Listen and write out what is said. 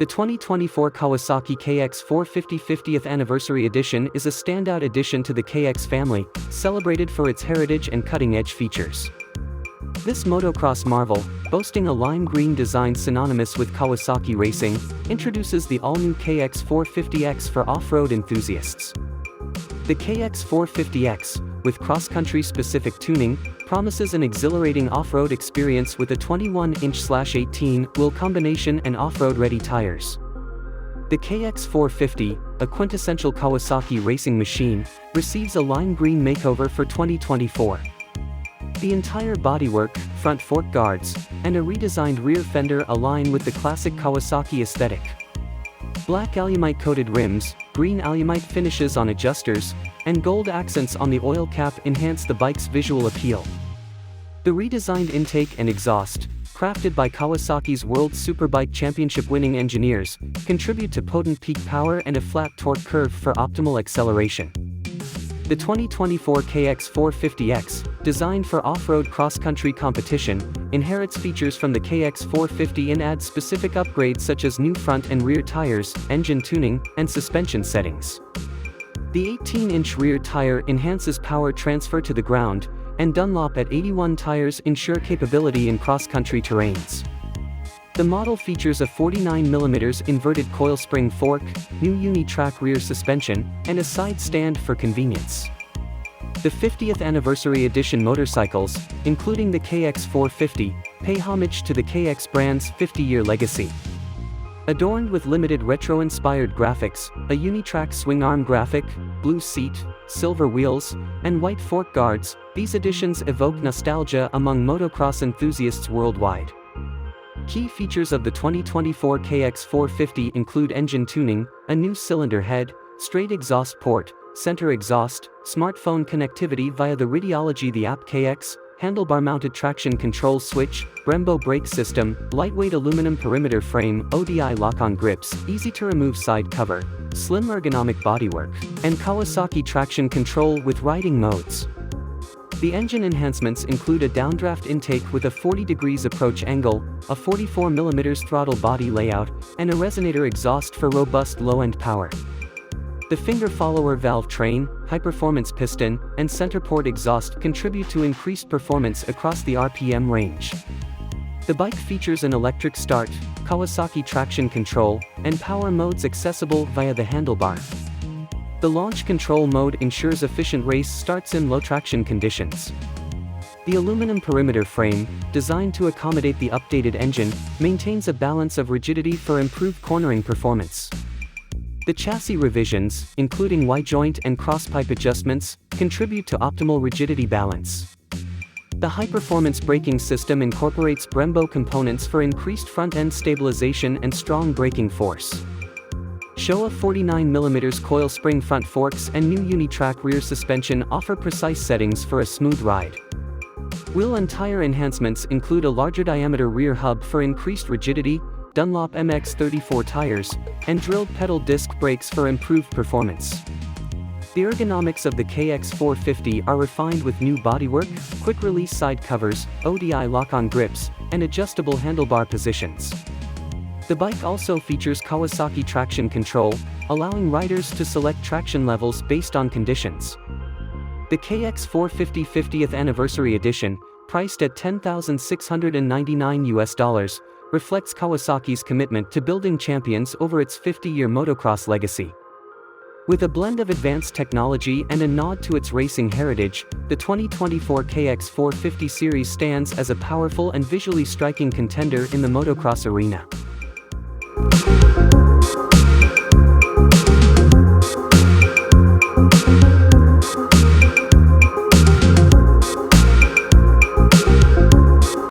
The 2024 Kawasaki KX450 50th Anniversary Edition is a standout addition to the KX family, celebrated for its heritage and cutting-edge features. This motocross marvel, boasting a lime green design synonymous with Kawasaki racing, introduces the all-new KX450X for off-road enthusiasts. The KX450X, with cross-country specific tuning, promises an exhilarating off-road experience with a 21-inch/18 combination and off-road ready tires. The KX450, a quintessential Kawasaki racing machine, receives a lime green makeover for 2024. The entire bodywork, front fork guards, and a redesigned rear fender align with the classic Kawasaki aesthetic. Black alumite-coated rims, green alumite finishes on adjusters, and gold accents on the oil cap enhance the bike's visual appeal. The redesigned intake and exhaust, crafted by Kawasaki's World Superbike Championship-winning engineers, contribute to potent peak power and a flat torque curve for optimal acceleration. The 2024 KX450X, designed for off-road cross-country competition, inherits features from the KX450 and adds specific upgrades such as new front and rear tires, engine tuning, and suspension settings. The 18-inch rear tire enhances power transfer to the ground, and Dunlop AT81 tires ensure capability in cross-country terrains. The model features a 49mm inverted coil-spring fork, new Uni Trak rear suspension, and a side stand for convenience. The 50th Anniversary Edition motorcycles, including the KX450, pay homage to the KX brand's 50-year legacy. Adorned with limited retro-inspired graphics, a Uni Trak swingarm graphic, blue seat, silver wheels, and white fork guards, these editions evoke nostalgia among motocross enthusiasts worldwide. Key features of the 2024 KX450 include engine tuning, a new cylinder head, straight exhaust port, center exhaust, smartphone connectivity via the RIDEOLOGY the app KX, handlebar-mounted traction control switch, Brembo brake system, lightweight aluminum perimeter frame, ODI Lock-On grips, easy-to-remove side cover, slim ergonomic bodywork, and Kawasaki TRaction Control with riding modes. The engine enhancements include a downdraft intake with a 40 degrees approach angle, a 44mm throttle body layout, and a resonator exhaust for robust low-end power. The finger follower valve train, high-performance piston, and centerport exhaust contribute to increased performance across the RPM range. The bike features an electric start, Kawasaki traction control, and power modes accessible via the handlebar. The launch control mode ensures efficient race starts in low traction conditions. The aluminum perimeter frame, designed to accommodate the updated engine, maintains a balance of rigidity for improved cornering performance. The chassis revisions, including Y-joint and cross-pipe adjustments, contribute to optimal rigidity balance. The high-performance braking system incorporates Brembo components for increased front-end stabilization and strong braking force. Showa 49mm coil-spring front forks and new Uni Trak rear suspension offer precise settings for a smooth ride. Wheel and tire enhancements include a larger diameter rear hub for increased rigidity, Dunlop MX-34 tires, and drilled pedal disc brakes for improved performance. The ergonomics of the KX450 are refined with new bodywork, quick-release side covers, ODI Lock-On grips, and adjustable handlebar positions. The bike also features Kawasaki Traction Control, allowing riders to select traction levels based on conditions. The KX450 50th Anniversary Edition, priced at $10,699, reflects Kawasaki's commitment to building champions over its 50-year motocross legacy. With a blend of advanced technology and a nod to its racing heritage, the 2024 KX450 series stands as a powerful and visually striking contender in the motocross arena.